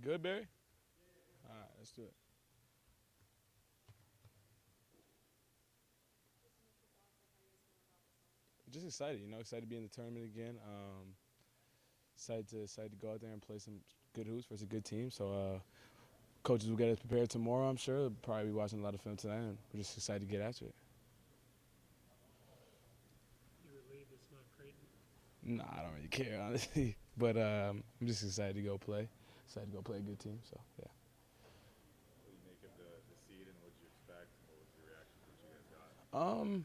Good, Barry? All right, let's do it. Just excited, excited to be in the tournament again. Excited to go out there and play some good hoops versus a good team. So coaches will get us prepared tomorrow, I'm sure. They'll probably be watching a lot of film tonight, and we're just excited to get after it. You relieved it's not Creighton? Nah, I don't really care, honestly. But I'm just excited to go play. Excited to go play a good team, so yeah. What do you make of the seed and what did you expect? What was your reaction to what you guys got?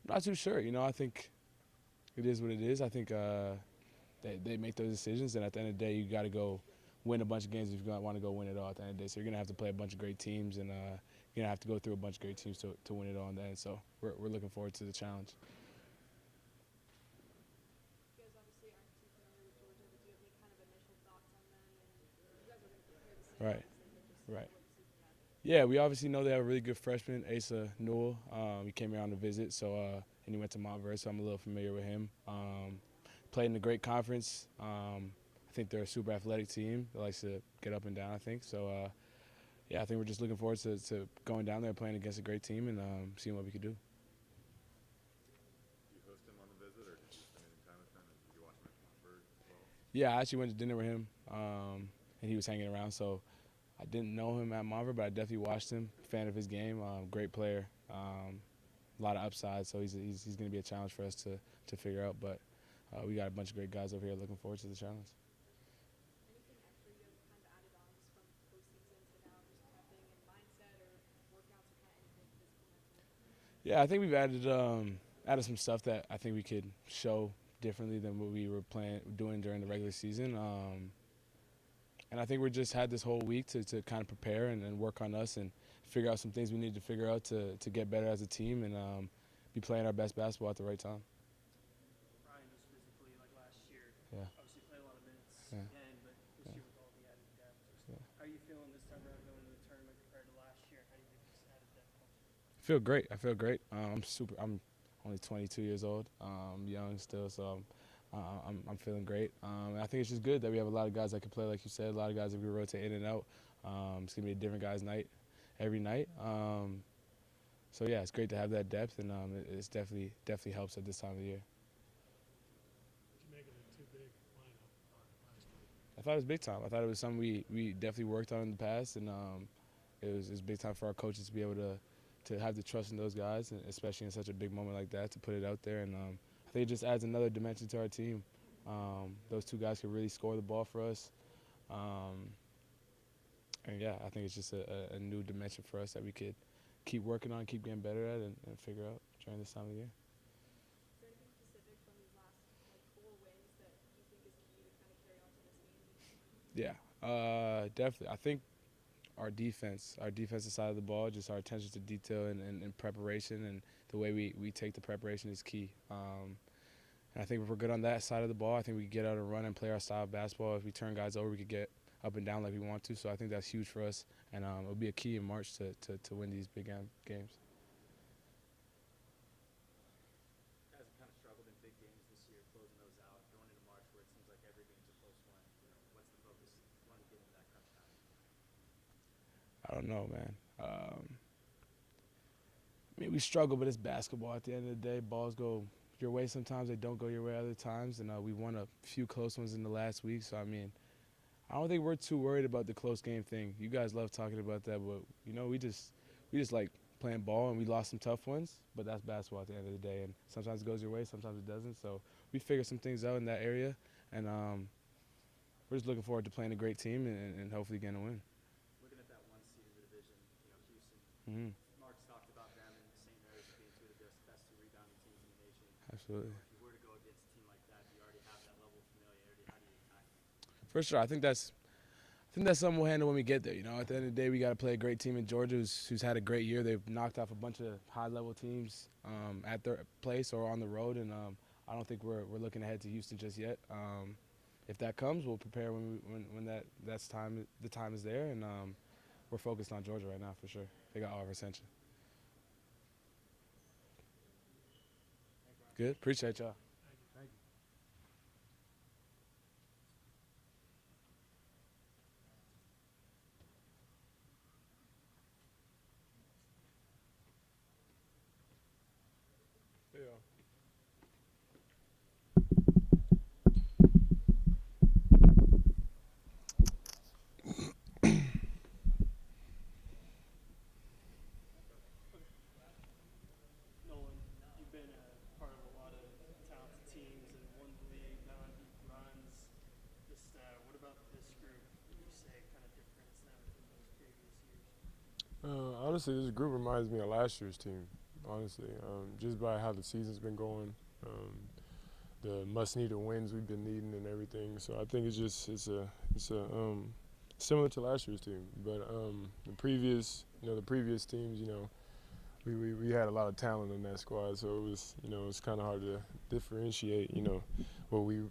Not too sure. I think it is what it is. I think they make those decisions, and at the end of the day, you got to go win a bunch of games if you want to go win it all at the end of the day. So you're going to have to play a bunch of great teams, and you're going to have to go through a bunch of great teams to win it all in the end. So we're looking forward to the challenge. You guys obviously aren't too familiar with Georgia, but do you have any kind of initial thoughts on them? And you guys are going to prepare the same, Right, obviously, but just right. what the season has. Yeah, we obviously know they have a really good freshman, Asa Newell. He came here on a visit, and he went to Montverde, so I'm a little familiar with him. Played in a great conference. I think they're a super athletic team that likes to get up and down, I think. So, yeah, I think we're just looking forward to going down there, playing against a great team, and seeing what we could do. Did you host him on the visit, or did you spend any time with him? And did you watch him at Montverde as well? Yeah, I actually went to dinner with him, and he was hanging around. So I didn't know him at Montverde, but I definitely watched him. Fan of his game, great player, a lot of upside. So he's going to be a challenge for us to figure out. But we got a bunch of great guys over here. Looking forward to the challenge. Anything extra you have kind of added on just from postseason to now, just prepping and mindset or workouts or kind of anything physical, mental? Yeah, I think we've added some stuff that I think we could show differently than what we were doing during the regular season. And I think we just had this whole week to kind of prepare and work on us and figure out some things we need to figure out to get better as a team and be playing our best basketball at the right time. Ryan was physically like last year. Yeah. Obviously played a lot of minutes Yeah. again, but this year with all the added depth. Yeah. How are you feeling this time around going into the tournament compared to last year? How do you think this added depth helps you? I feel great. I'm only 22 years old. I'm young still, so I'm feeling great. I think it's just good that we have a lot of guys that can play, like you said, a lot of guys that we rotate in and out. It's gonna be a different guy's night every night. So yeah, it's great to have that depth, and it's definitely helps at this time of the year. Did you make it a too big lineup last week? I thought it was big time. I thought it was something we definitely worked on in the past, and it was big time for our coaches to be able to have the trust in those guys, and especially in such a big moment like that, to put it out there. And I think it just adds another dimension to our team. Those two guys could really score the ball for us. And yeah, I think it's just a new dimension for us that we could keep working on, keep getting better at, and figure out during this time of the year. Is there anything specific from these last four wins that you think is key to kind of carry on to this game? Yeah, definitely. I think our defensive side of the ball, just our attention to detail and preparation, and the way we take the preparation is key. And I think if we're good on that side of the ball, I think we can get out and run and play our style of basketball. If we turn guys over, we could get up and down like we want to. So I think that's huge for us, and it'll be a key in March to win these big games. Guys have kind of struggled in big games this year, closing those out, going into March where it seems like every game's a close one. What's the focus when you get into that crunch time? I don't know, man. I mean, we struggle, but it's basketball at the end of the day. Balls go your way sometimes, they don't go your way other times, and we won a few close ones in the last week. So, I mean, I don't think we're too worried about the close game thing. You guys love talking about that, but, we just like playing ball, and we lost some tough ones, but that's basketball at the end of the day, and sometimes it goes your way, sometimes it doesn't. So we figure some things out in that area, and we're just looking forward to playing a great team and hopefully getting a win. Looking at that one seed in the division, Houston. Mm-hmm. Mark's talked about them in the same area as being two of the best two rebounding teams in the nation. Absolutely. If you were to go against a team like that, do you already have that level of familiarity? How do you attack them? For sure, I think that's something we'll handle when we get there. At the end of the day, we got to play a great team in Georgia who's had a great year. They've knocked off a bunch of high-level teams at their place or on the road, and I don't think we're looking ahead to Houston just yet. If that comes, we'll prepare when the time is there, and we're focused on Georgia right now for sure. They got all of our attention. Good, appreciate y'all. Thank you. Honestly, this group reminds me of last year's team. Honestly, just by how the season's been going, the must-needed wins we've been needing and everything. So I think it's similar to last year's team. But the previous teams, we had a lot of talent in that squad. So it's kind of hard to differentiate, what we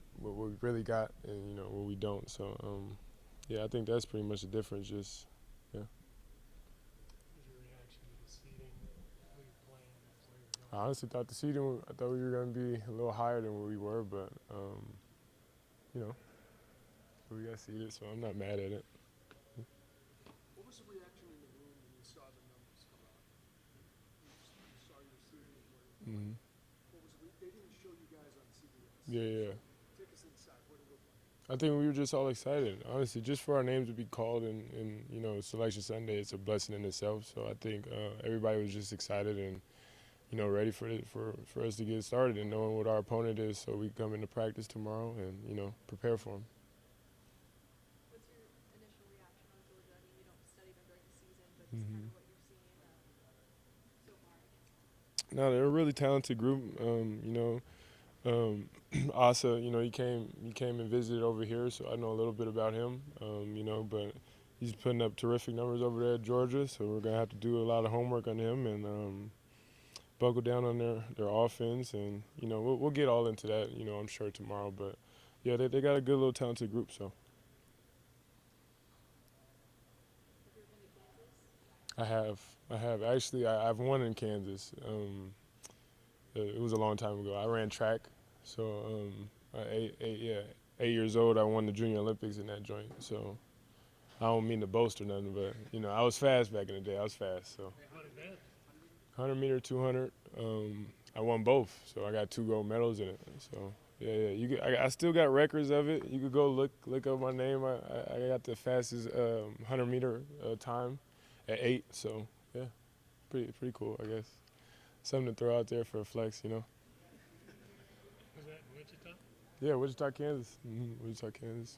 really got and what we don't. So yeah, I think that's pretty much the difference. Just yeah. What was your reaction to the seeding, how you're playing, where you're I going? honestly thought I thought we were going to be a little higher than where we were, but we got seeded, so I'm not mad at it. What was the reaction in the room when you saw the numbers come out? You saw your seeding and where you're going. They didn't show you guys on CBS. Yeah. Take us inside. What did it look like? I think we were just all excited. Honestly, just for our names to be called in Selection Sunday, it's a blessing in itself. So I think everybody was just excited and ready for us to get started and knowing what our opponent is, so we come into practice tomorrow and prepare for them. What's your initial reaction on Georgia? I mean, you don't study them during the season, but just kind of what you're seeing so far against them. No, they're a really talented group. Asa, he came and visited over here, so I know a little bit about him. But he's putting up terrific numbers over there at Georgia, so we're gonna have to do a lot of homework on him and buckle down on their offense, and we'll get all into that. I'm sure tomorrow, but yeah, they got a good little talented group. So Have you ever been to Kansas? I have actually I've won in Kansas. It was a long time ago. I ran track, so at 8 years old, I won the Junior Olympics in that joint. So I don't mean to boast or nothing, but I was fast back in the day. I was fast. So How did that? 100 meter, 200. I won both, so I got 2 gold medals in it. So yeah. I still got records of it. You could go look up my name. I got the fastest 100 meter time at 8. So yeah, pretty cool, I guess. Something to throw out there for a flex, Was that in Wichita? Yeah, Wichita, Kansas. Wichita, Kansas.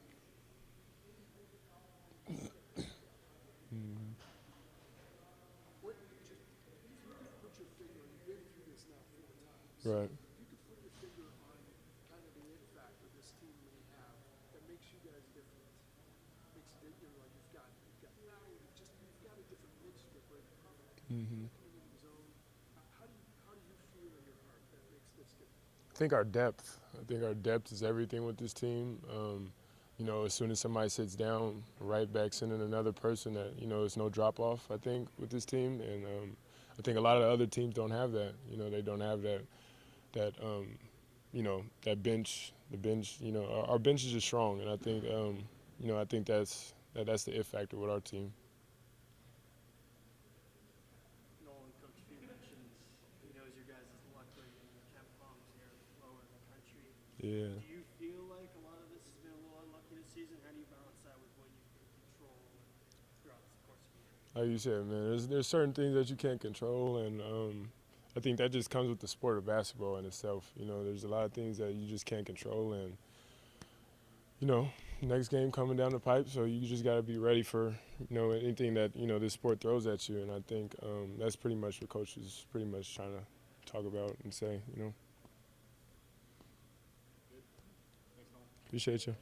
What, if you could put your finger, you've been through this now 4 times. Right. If you could put your finger on kind of the it factor this team may have that makes you guys different, makes it, like you've got a different mixture where you're coming into the zone. How do you feel in your heart that makes this different? I think our depth. Is everything with this team. As soon as somebody sits down, right back sending another person that, it's no drop off, I think, with this team. And I think a lot of the other teams don't have that. They don't have that bench. The bench, our bench is just strong. And I think, I think that's the it factor with our team. Nolan, Coach Fee mentions he knows your guys' luck rate in the Kemp Palms here lower in the country. Yeah. Do you feel like a lot of this has been a little unlucky this season? How do you balance that with what you can control throughout the course of the year? Like you said, man, there's certain things that you can't control, and I think that just comes with the sport of basketball in itself. There's a lot of things that you just can't control, and next game coming down the pipe, so you just got to be ready for anything that this sport throws at you. And I think that's pretty much what coach is pretty much trying to talk about and say. Appreciate you.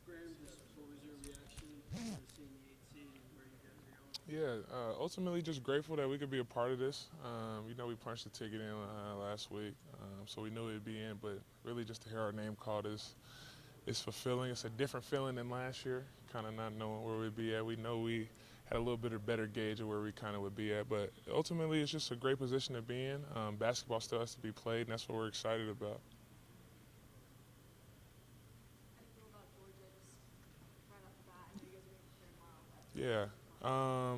Graham, just what was your reaction to seeing the 8 seed and where you guys are going? Yeah, ultimately just grateful that we could be a part of this. We punched the ticket in last week, so we knew it'd be in, but really just to hear our name called is fulfilling. It's a different feeling than last year, kind of not knowing where we'd be at. We know we had a little bit of better gauge of where we kind of would be at. But ultimately, it's just a great position to be in. Basketball still has to be played, and that's what we're excited about. How do you feel about Georgia just right off the bat? I know you guys are going to play tomorrow. Yeah.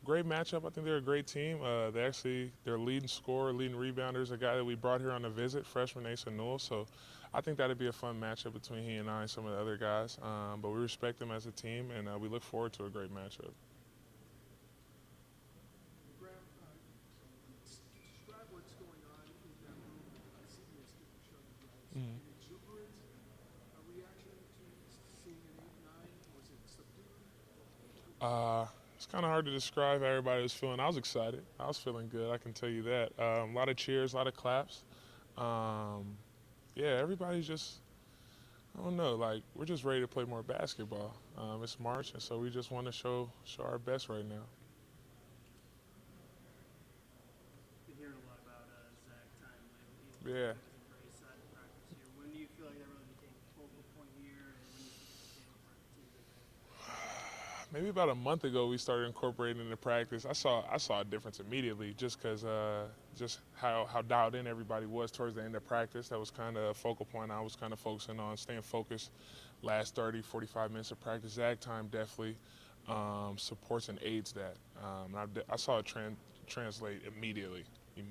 Great matchup. I think they're a great team. Their leading scorer, leading rebounder is a guy that we brought here on a visit, freshman Asa Newell. So I think that'd be a fun matchup between he and I and some of the other guys. But we respect them as a team, and we look forward to a great matchup. Graham, describe what's going on in that room. I see the student show you guys. Mhm. An exuberant reaction to seeing an 8-9? Was it subdued? It's kind of hard to describe how everybody was feeling. I was excited. I was feeling good, I can tell you that. A lot of cheers, a lot of claps. Yeah, everybody's just, I don't know, like, we're just ready to play more basketball. It's March, and so we just want to show our best right now. Been hearing a lot about Zach time lately. Yeah. Great side of practice here. When do you feel like that really became a focal point here, and when do you think it became a team event? Maybe about a month ago, we started incorporating it into practice. I saw a difference immediately, just because just how dialed in everybody was towards the end of practice. That was kind of a focal point. I was kind of focusing on staying focused. Last 30, 45 minutes of practice, Zag time definitely supports and aids that. I saw it translate immediately. You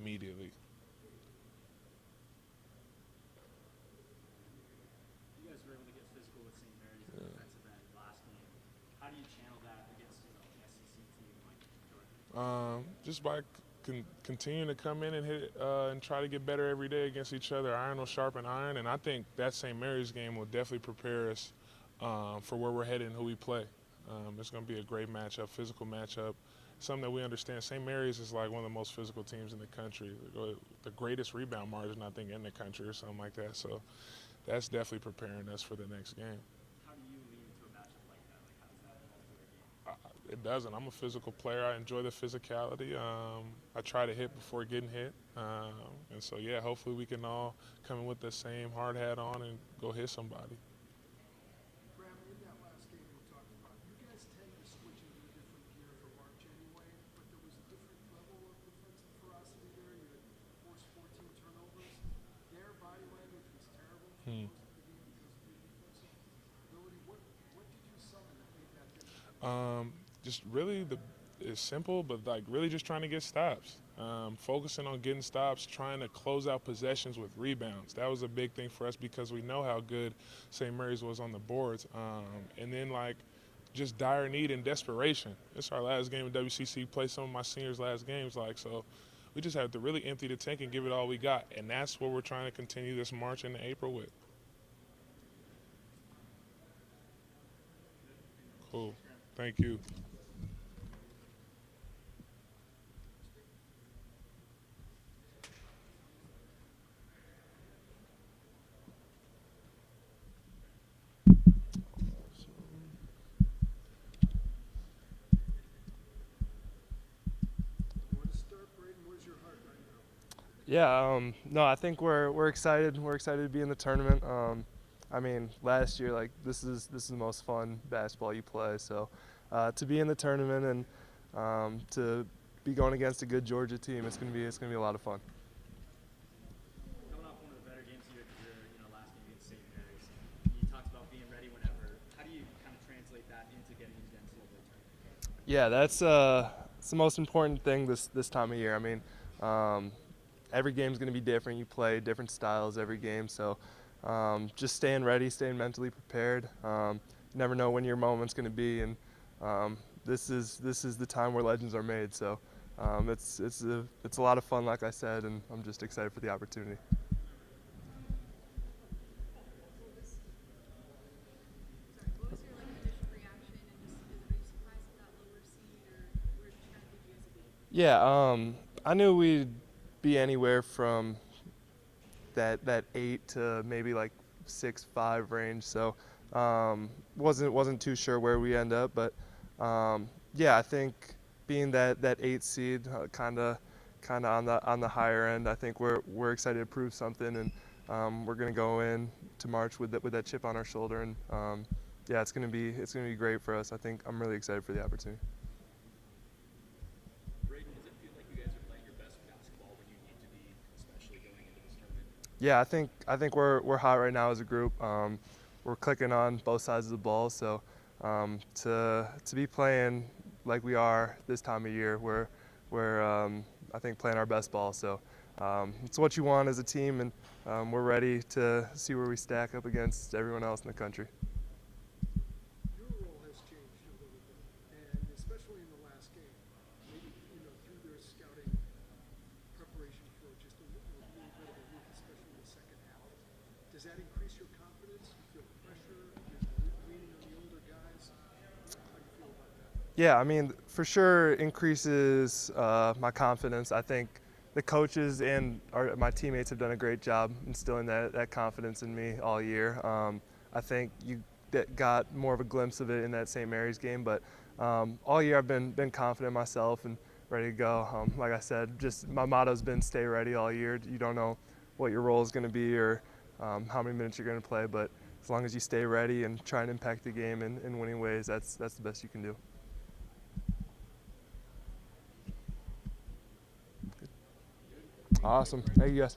guys were able to get physical with St. Mary's in the defensive end last game. How do you channel that against an SEC team like Georgia? Just by continuing to come in and hit and try to get better every day against each other. Iron will sharpen iron, and I think that St. Mary's game will definitely prepare us for where we're headed and who we play. It's going to be a great matchup, physical matchup, something that we understand. St. Mary's is like one of the most physical teams in the country, the greatest rebound margin, I think, in the country or something like that. So that's definitely preparing us for the next game. How do you lean into a matchup like that? Like, how does that alter a game? It doesn't. I'm a physical player. I enjoy the physicality. I try to hit before getting hit. And so, yeah, hopefully we can all come in with the same hard hat on and go hit somebody. Graham, in that last game we talked about, you guys tend to switch into a different gear for March anyway, but there was a different level of defensive ferocity there. You had forced 14 turnovers. Their body language was terrible for most of the game because of your defensive ability. What did you summon that made that difference? Just really, it's simple, but like really just trying to get stops. Focusing on getting stops, trying to close out possessions with rebounds. That was a big thing for us because we know how good St. Mary's was on the boards. And then like just dire need and desperation. It's our last game in WCC, play some of my seniors' last games, so we just have to really empty the tank and give it all we got. And that's what we're trying to continue this March into April with. Cool. Thank you. Where to start, Braden? Where's your heart right now? Yeah, no, I think we're excited. We're excited to be in the tournament. I mean, last year, like this is the most fun basketball you play. So to be in the tournament and to be going against a good Georgia team, it's gonna be a lot of fun. Coming off one of the better games of your career, last game against St. Mary's, you talked about being ready whenever. How do you kind of translate that into getting into the NCAA tournament? Yeah, that's it's the most important thing this time of year. I mean, every game's going to be different. You play different styles every game, so just staying ready, staying mentally prepared. You never know when your moment's going to be, and this is the time where legends are made. So it's a lot of fun, like I said, and I'm just excited for the opportunity. What was your initial reaction, and just are you surprised at that lower seed, or where did you kind of think you guys would be? Yeah, I knew we'd be anywhere from that 8 to maybe like 6-5 range. So wasn't too sure where we end up, but yeah, I think being that 8 seed, kind of on the higher end, I think we're excited to prove something, and we're gonna go in to March with that chip on our shoulder, and yeah, it's gonna be great for us. I think I'm really excited for the opportunity. Yeah, I think we're hot right now as a group. We're clicking on both sides of the ball. So to be playing like we are this time of year, we're I think playing our best ball. So it's what you want as a team, and we're ready to see where we stack up against everyone else in the country. Your role has changed a little bit, and especially in the last game, maybe through their scouting preparation for just a little bit of a week, especially in the second half. Does that increase your confidence? You feel pressure? You're leaning on the older guys. How do you feel about that? Yeah, I mean, for sure increases my confidence. I think the coaches and my teammates have done a great job instilling that confidence in me all year. I think you got more of a glimpse of it in that St. Mary's game, but all year I've been confident in myself and ready to go. Like I said, just my motto's been stay ready all year. You don't know what your role is going to be or how many minutes you're going to play, but as long as you stay ready and try and impact the game in winning ways, that's the best you can do. Awesome. Thank you, guys.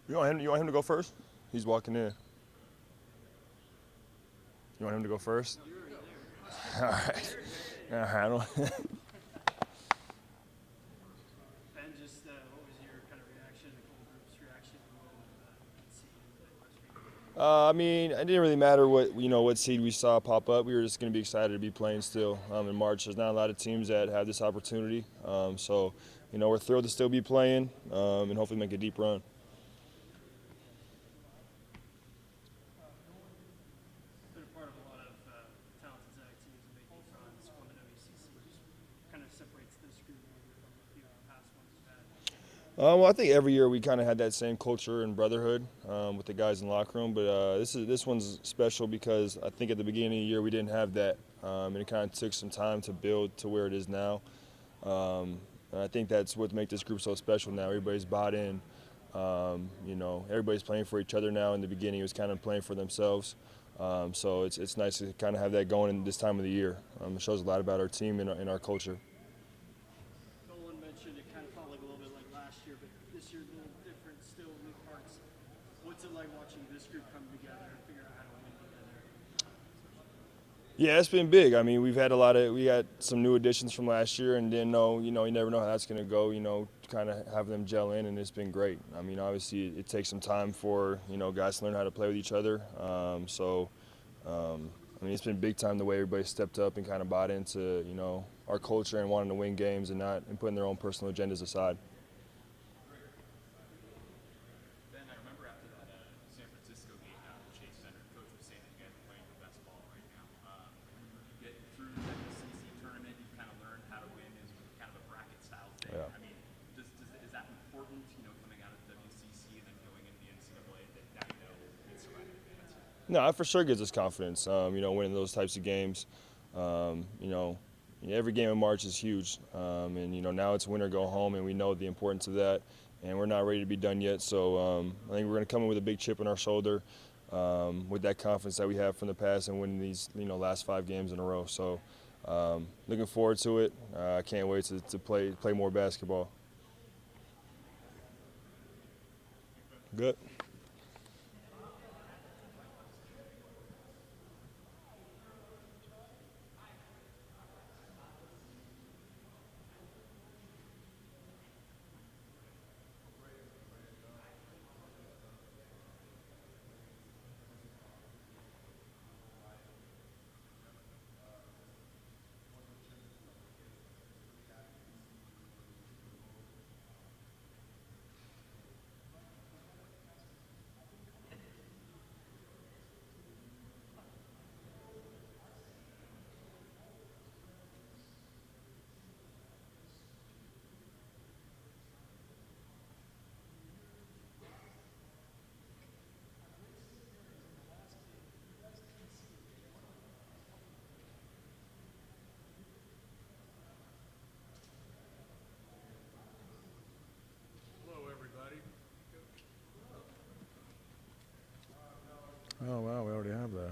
You want him to go first? He's walking in. You want him to go first? All right. I don't. Ben, just what was your kind of reaction, the whole group's reaction when seeing the first game? I mean, it didn't really matter what seed we saw pop up. We were just going to be excited to be playing still in March. There's not a lot of teams that have this opportunity, so we're thrilled to still be playing and hopefully make a deep run. Been a part of a lot of talented Zag teams and making runs from the WCC. Just kind of separates this group maybe from a few past ones you've had. Well, I think every year we kind of had that same culture and brotherhood with the guys in the locker room, but this one's special because I think at the beginning of the year we didn't have that, and it kind of took some time to build to where it is now. And I think that's what makes this group so special now. Everybody's bought in. Everybody's playing for each other now. In the beginning, it was kind of playing for themselves. So it's nice to kind of have that going in this time of the year. It shows a lot about our team and our culture. Nolan mentioned it kind of felt like a little bit like last year, but this year a little different, still new parts. What's it like watching this group come together and figure out how to win together? Yeah, it's been big. I mean, we got some new additions from last year and didn't know, you never know how that's going to go, kind of have them gel in, and it's been great. I mean, obviously it takes some time for, guys to learn how to play with each other. I mean, it's been big time the way everybody stepped up and kind of bought into, our culture and wanting to win games and putting their own personal agendas aside. No, it for sure gives us confidence. Winning those types of games. Every game in March is huge, and now it's win or go home, and we know the importance of that. And we're not ready to be done yet, so I think we're going to come in with a big chip on our shoulder, with that confidence that we have from the past and winning these last 5 games in a row. So looking forward to it. I can't wait to play more basketball. Good. Oh, wow, we already have that.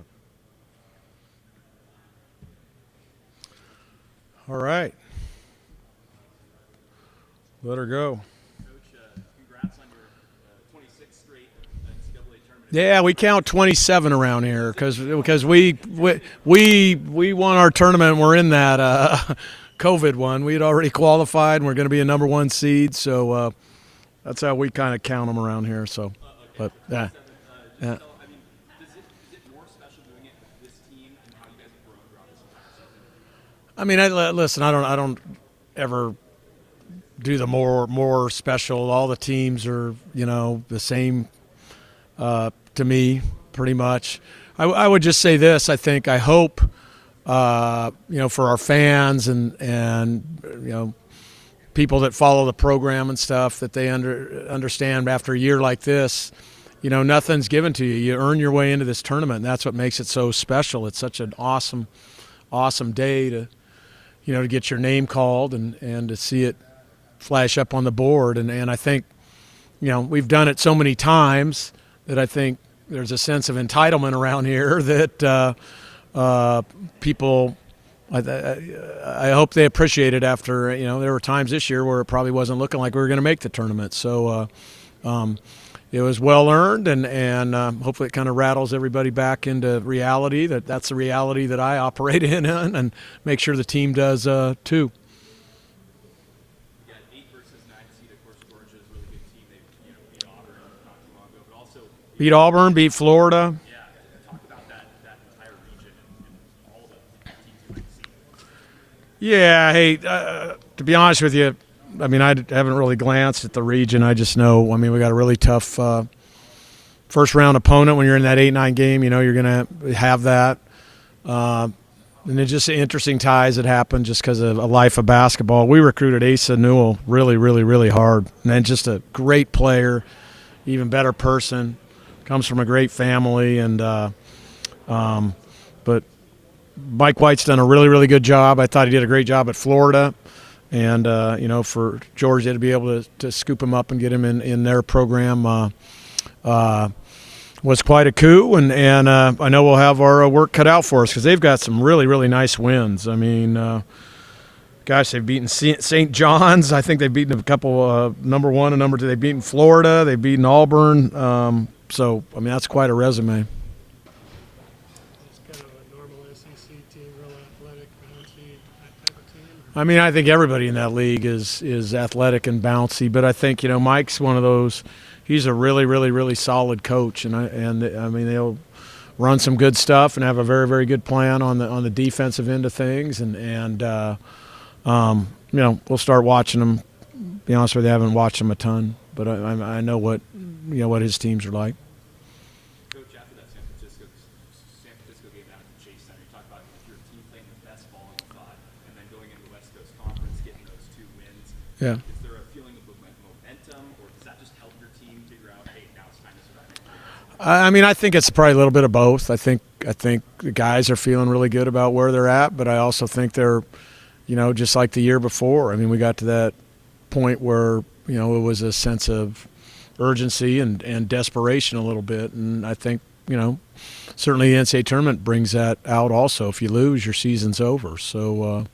All right. Let her go. Coach, congrats on your 26th straight NCAA tournament. Yeah, we count 27 around here because we won our tournament and we're in that COVID one. We had already qualified and we're going to be a number 1 seed, so that's how we kind of count them around here. So, but yeah. Is it more special doing it with this team and how you guys have grown throughout this entire season? I mean, listen, I don't ever do the more special. All the teams are the same to me pretty much. I would just say this. I hope for our fans and people that follow the program and stuff that they understand after a year like this. Nothing's given to you. You earn your way into this tournament, and that's what makes it so special. It's such an awesome day to get your name called and to see it flash up on the board. And I think, we've done it so many times that I think there's a sense of entitlement around here that people, I hope they appreciate it after, there were times this year where it probably wasn't looking like we were going to make the tournament. So it was well earned, and hopefully it kind of rattles everybody back into reality. That's the reality that I operate in, and make sure the team does too. You got 8 versus 9 seed. Of course, Georgia's a really good team. They beat Auburn not too long ago, but also Beat Auburn, beat Florida. Yeah, talk about that entire region and all the teams you might see. Yeah, hey, to be honest with you, I mean, I haven't really glanced at the region. I just know, we got a really tough first-round opponent. When you're in that 8-9 game, you're going to have that. And it's just interesting ties that happen just because of a life of basketball. We recruited Asa Newell really, really, really hard. And then just a great player, even better person, comes from a great family. And but Mike White's done a really, really good job. I thought he did a great job at Florida. And, for Georgia to be able to scoop him up and get him in their program was quite a coup. And I know we'll have our work cut out for us because they've got some really, really nice wins. I mean, gosh, they've beaten St. John's. I think they've beaten a couple number 1 and number 2. They've beaten Florida. They've beaten Auburn. So, that's quite a resume. I think everybody in that league is athletic and bouncy, but I think Mike's one of those. He's a really, really, really solid coach, and they'll run some good stuff and have a very, very good plan on the defensive end of things, and we'll start watching them. Be honest with you, I haven't watched them a ton, but I know what his teams are like. Coach, after that San Francisco game out at the Chase Center, you talked about your team playing the best ball in the 5, and then going into the West Coast Conference, getting those 2 wins. Yeah. Is there a feeling of momentum, or does that just help your team figure out, hey, now it's time to survive? I mean, I think it's probably a little bit of both. I think the guys are feeling really good about where they're at, but I also think they're, just like the year before. I mean, we got to that point where, it was a sense of urgency and desperation a little bit, and I think, certainly the NCAA tournament brings that out also. If you lose, your season's over. So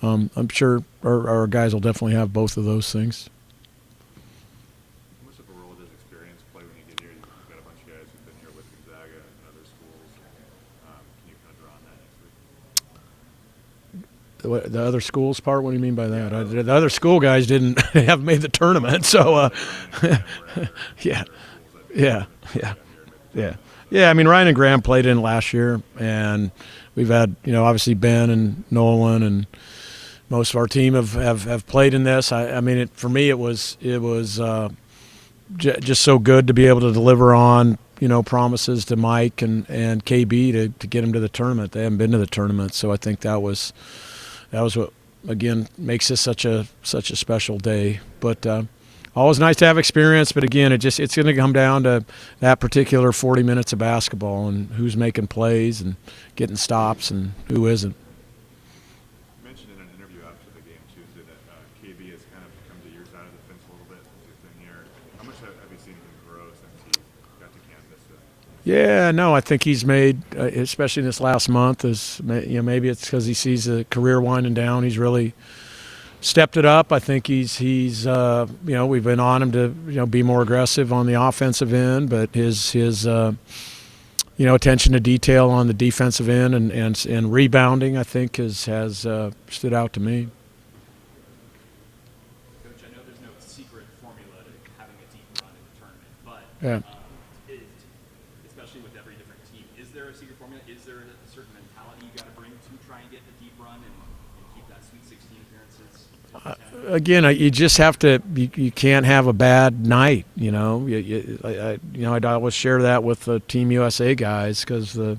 I'm sure our guys will definitely have both of those things. How much of a role does experience play when you get here? You've got a bunch of guys who've been here with Gonzaga and other schools. Can you kind of draw on that next week? The other schools part? What do you mean by that? The other school guys didn't have made the tournament, so yeah. I mean, Ryan and Graham played in last year, and we've had obviously Ben and Nolan and most of our team have played in this. I mean, for me, it was just so good to be able to deliver on promises to Mike and KB to get them to the tournament. They haven't been to the tournament, so I think that was what again makes this such a special day. But always nice to have experience. But again, it's going to come down to that particular 40 minutes of basketball and who's making plays and getting stops and who isn't. You mentioned in an interview after the game Tuesday that KB has kind of come to your side of the fence a little bit since he's been here. How much have you seen him grow since he got to campus? Yeah, no, I think he's made, especially in this last month, maybe it's because he sees a career winding down. He's really stepped it up. I think he's we've been on him to be more aggressive on the offensive end, but his attention to detail on the defensive end and rebounding, I think has stood out to me. Coach, I know there's no secret formula to having a deep run in the tournament, but Yeah. Especially with every different team, is there a secret formula? Is there a certain mentality you got to bring to try and get the deep run and keep that Sweet 16 appearances? Again, you just have to. You can't have a bad night. I'd always share that with the Team USA guys because the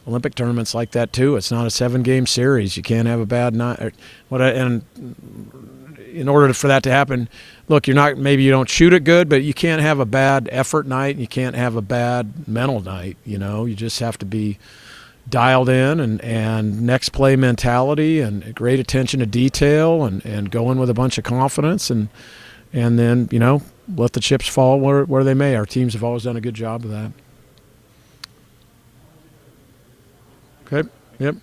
Olympic tournament's like that too. It's not a 7-game series. You can't have a bad night. And in order for that to happen, look, maybe you don't shoot it good, but you can't have a bad effort night and you can't have a bad mental night. You just have to be dialed in and next play mentality and great attention to detail and go in with a bunch of confidence and then, let the chips fall where they may. Our teams have always done a good job of that. Okay. Yep.